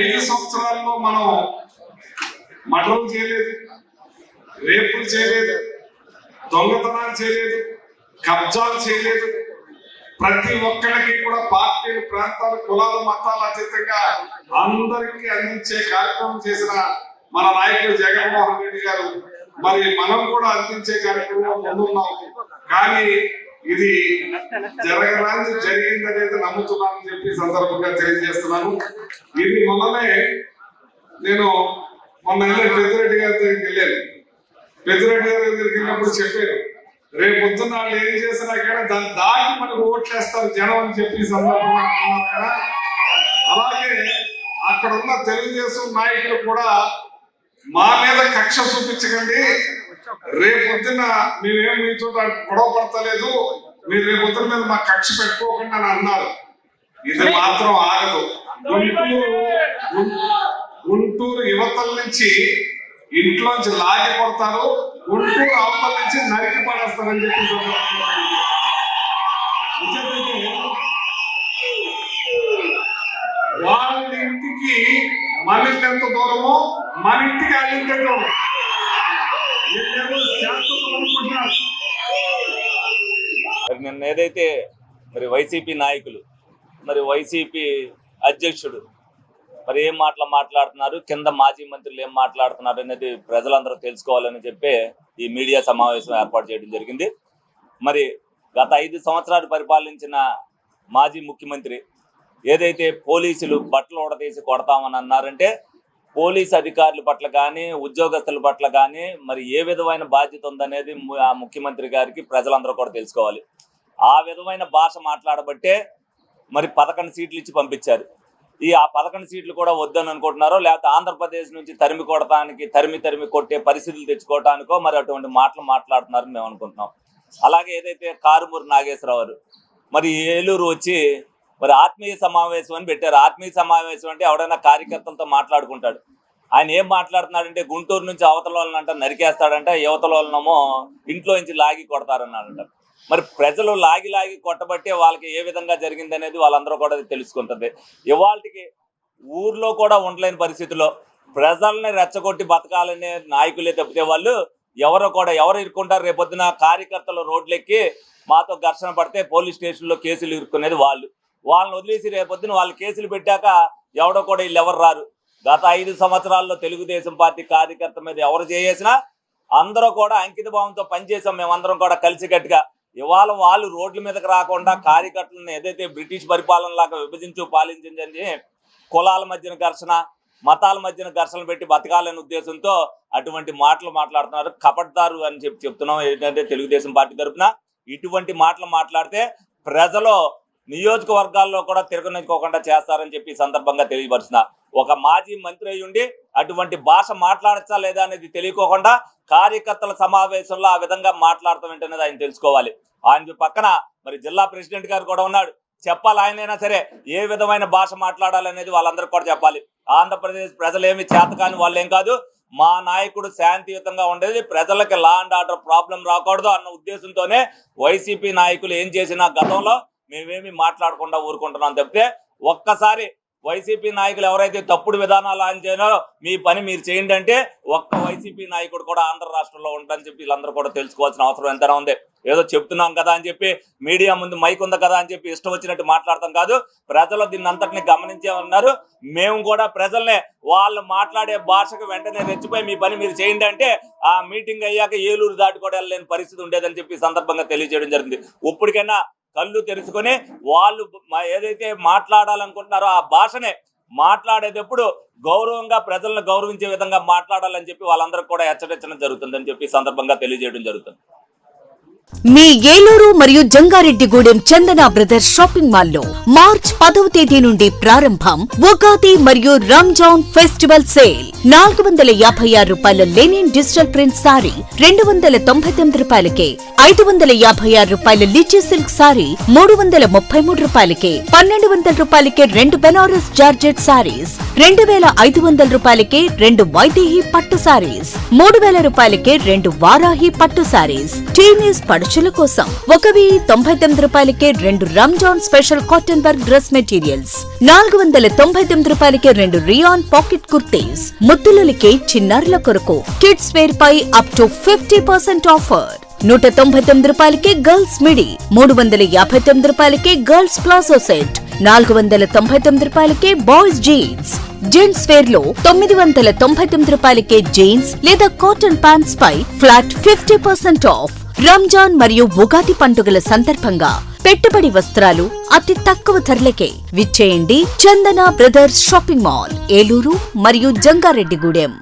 5 సంవత్సరాల్లో మనం మర్డర్లు చేయలేదు, రేపులు చేయలేదు, దొంగతనాలు చేయలేదు, కబ్జాలు చేయలేదు. ప్రతి ఒక్కరికి కూడా పార్టీలు, ప్రాంతాలు, కులాలు, మతాలు అతీతంగా అందరికీ అందించే కార్యక్రమం చేసిన మన నాయకుడు జగన్మోహన్ రెడ్డి గారు. మరి మనం కూడా అందించే కార్యక్రమం ముందున్నాం. కానీ ఇది జరగరాని జరిగిందనేది నమ్ముతున్నానని చెప్పి సందర్భంగా తెలియజేస్తున్నాను. ఇది మొన్ననే నేను పెద్దిరెడ్డి గారి దగ్గరికి వెళ్ళాను. పెద్దిరెడ్డి గారి దగ్గరికి వెళ్ళినప్పుడు చెప్పారు, రేపు పొద్దున్న వాళ్ళు ఏం చేసినా కానీ దాన్ని దాటి మనకు ఓట్లేస్తారు జనం అని చెప్పి సందర్భంగా అంటున్నారు. అలాగే అక్కడ ఉన్న తెలుగుదేశం నాయకులు కూడా మా మీద కక్ష చూపించకండి, రేపు పొద్దున్న మేమేం మీతో గొడవ పడతలేదు, మీరు రేపు పొద్దున్న మీద మా కక్ష పెట్టుకోకుండా అని అన్నారు. ఇది మాత్రం ఆగదు. గుంటూరు యువతల నుంచి ఇంట్లోంచి లాగి కొడతారు, గుంటూరు అవతల నుంచి నరికి పడేస్తారని చెప్పి వాళ్ళ ఇంటికి మన ఇంటి ఎంత దూరమో మన ఇంటికి ఆ ఇంటి దూరం. నిన్న ఏదైతే మరి వైసీపీ నాయకులు, మరి వైసీపీ అధ్యక్షుడు మరి ఏం మాట్లాడుతున్నారు, కింద మాజీ మంత్రులు ఏం మాట్లాడుతున్నారు అనేది ప్రజలందరూ తెలుసుకోవాలని చెప్పి ఈ మీడియా సమావేశం ఏర్పాటు చేయడం జరిగింది. మరి గత 5 సంవత్సరాలు పరిపాలించిన మాజీ ముఖ్యమంత్రి ఏదైతే పోలీసులు బట్టలు ఉడతీసి కొడతామని అన్నారంటే, పోలీసు అధికారుల పట్ల కానీ ఉద్యోగస్తుల పట్ల కానీ మరి ఏ విధమైన బాధ్యత ఉందనేది ఆ ముఖ్యమంత్రి గారికి ప్రజలందరూ కూడా తెలుసుకోవాలి. ఆ విధమైన భాష మాట్లాడబట్టే మరి 11 సీట్లు ఇచ్చి పంపించారు. ఆ 11 సీట్లు కూడా వద్దని అనుకుంటున్నారో, లేకపోతే ఆంధ్రప్రదేశ్ నుంచి తరిమి కొడటానికి తరిమి కొట్టే పరిస్థితులు తెచ్చుకోవటానికో మరి అటువంటి మాటలు మాట్లాడుతున్నారని మేము అనుకుంటున్నాం. అలాగే ఏదైతే కారుమూరి నాగేశ్వరరావు మరి ఏలూరు వచ్చి మరి ఆత్మీయ సమావేశం అని పెట్టారు. ఆత్మీయ సమావేశం అంటే ఎవడైనా కార్యకర్తలతో మాట్లాడుకుంటాడు. ఆయన ఏం మాట్లాడుతున్నాడంటే, గుంటూరు నుంచి అవతల వాళ్ళనంట నరికేస్తాడంట, యువతల వాళ్ళనేమో ఇంట్లో నుంచి లాగి కొడతారన్నాడంట. మరి ప్రజలు లాగి కొట్టబట్టే వాళ్ళకి ఏ విధంగా జరిగింది అనేది వాళ్ళందరూ కూడా తెలుసుకుంటుంది. ఇవాళకి ఊర్లో కూడా ఉండలేని పరిస్థితిలో ప్రజల్ని రెచ్చగొట్టి బతకాలనే నాయకులే తప్పితే వాళ్ళు ఎవరు ఇరుక్కుంటారు. రేపొద్దున కార్యకర్తలు రోడ్లెక్కి మాతో ఘర్షణ పడితే పోలీస్ స్టేషన్లో కేసులు ఇరుక్కునేది వాళ్ళని వదిలేసి రేపొద్దున వాళ్ళు కేసులు పెట్టాక ఎవడో కూడా వీళ్ళు ఎవరు రారు. గత 5 సంవత్సరాల్లో తెలుగుదేశం పార్టీ కార్యకర్త మీద ఎవరు చేసినా అందరూ కూడా అంకిత భావంతో పనిచేసాం. మేమందరం కూడా కలిసికట్టుగా. ఇవాళ వాళ్ళు రోడ్ల మీదకి రాకుండా కార్యకర్తలను ఏదైతే బ్రిటిష్ పరిపాలన లాగా పాలించిందని కులాల మధ్యన ఘర్షణ, మతాల మధ్యన ఘర్షణలు పెట్టి బతకాలనే ఉద్దేశంతో అటువంటి మాటలు మాట్లాడుతున్నారు. కపట్దారు అని చెప్తున్నాం. ఏంటంటే తెలుగుదేశం పార్టీ తరఫున ఇటువంటి మాటలు మాట్లాడితే ప్రజలు నియోజకవర్గాల్లో కూడా తిరగనికోకుండా చేస్తారని చెప్పి సందర్భంగా తెలియపరుస్తున్నా. ఒక మాజీ మంత్రి అయి ఉండి అటువంటి భాష మాట్లాడచ్చా లేదా అనేది తెలియకోకుండా కార్యకర్తల సమావేశంలో ఆ విధంగా మాట్లాడతాం ఏంటనేది ఆయన తెలుసుకోవాలి. ఆయన పక్కన మరి జిల్లా ప్రెసిడెంట్ గారు కూడా ఉన్నాడు. చెప్పాలి, ఆయనైనా సరే ఏ విధమైన భాష మాట్లాడాలనేది వాళ్ళందరికీ కూడా చెప్పాలి. ఆంధ్రప్రదేశ్ ప్రజలేమి చేతకాని వాళ్ళేం కాదు. మా నాయకుడు శాంతియుతంగా ఉండేది, ప్రజలకి లా అండ్ ఆర్డర్ ప్రాబ్లం రాకూడదు అన్న ఉద్దేశంతోనే వైసీపీ నాయకులు ఏం చేసినా గతంలో మేమేమి మాట్లాడకుండా ఊరుకుంటున్నాం తప్పితే, ఒక్కసారి వైసీపీ నాయకులు ఎవరైతే తప్పుడు విధానాలు ఆంచారో మీ పని మీరు చేయండి అంటే ఒక్క వైసీపీ నాయకుడు కూడా ఆంధ్ర రాష్ట్రంలో ఉండని చెప్పి వీళ్ళందరూ కూడా తెలుసుకోవాల్సిన అవసరం ఎంతైనా ఉంది. ఏదో చెప్తున్నాం కదా అని చెప్పి మీడియా ముందు మైక్ ఉంది కదా అని చెప్పి ఇష్టం వచ్చినట్టు మాట్లాడతాం కాదు. ప్రజలు దీన్ని అంతటిని గమనించే ఉన్నారు. మేము కూడా ప్రజల్నే వాళ్ళు మాట్లాడే భాషకు వెంటనే రెచ్చిపోయి మీ పని మీరు చేయండి అంటే ఆ మీటింగ్ అయ్యాక ఏలూరు దాటి కూడా వెళ్ళలేని పరిస్థితి ఉండేదని చెప్పి సందర్భంగా తెలియజేయడం జరిగింది. ఇప్పటికైనా కళ్ళు తెరుచుకొని వాళ్ళు ఏదైతే మాట్లాడాలనుకుంటున్నారో ఆ భాషనే మాట్లాడేటప్పుడు గౌరవంగా ప్రజలను గౌరవించే విధంగా మాట్లాడాలని చెప్పి వాళ్ళందరికీ కూడా హెచ్చరించడం జరుగుతుందని చెప్పి సందర్భంగా తెలియజేయడం జరుగుతుంది. మీ ఏలూరు మరియు జంగారెడ్డిగూడెం చందన బ్రదర్స్ షాపింగ్ మాల్ లో మార్చ్ 10వ తేదీ నుండి ప్రారంభం ఉగాది మరియు రంజాన్ ఫెస్టివల్ సేల్. 456 రూపాయల లెనిన్ డిజిటల్ ప్రింట్ సారీ 299 రూపాయలకే, 556 రూపాయల లిచీ సిల్క్ సారీ 333 రూపాయలకే, 1200 రూపాయలకే 2 బెనారస్ జార్జెట్ సారీస్, 2500 రూపాయలకే 2 వైదేహి పట్టు సారీస్, 3000 రూపాయలకే 2 వారాహి పట్టు సారీస్, చైనీస్ పడుచుల కోసం 1099 రూపాయలకే 2 Ramzan special cotton work dress materials, 499 రూపాయలకే 2 రియాన్ పాకెట్ కుర్తీస్, ముద్దులకే చిన్నారుల కొరకు కిడ్స్ వేర్ పై అప్ టు 50% ఆఫర్. 199 రూపాయలకే గర్ల్స్ మిడి, 359 రూపాయలకే గర్ల్స్ ప్లాజో సెట్, 499 రూపాయలకే బాయ్స్ జీన్స్. జెంట్స్ వేర్ లో 999 రూపాయలకే జీన్స్ లేదా కాటన్ ప్యాంట్స్ పై ఫ్లాట్ 50% ఆఫ్. రంజాన్ మరియు ఉగాది పండుగల సందర్భంగా పెట్టుబడి వస్త్రాలు అతి తక్కువ ధరలకే విచ్చేయండి Chandana brothers shopping mall, Eluru మరియు జంగారెడ్డిగూడెం.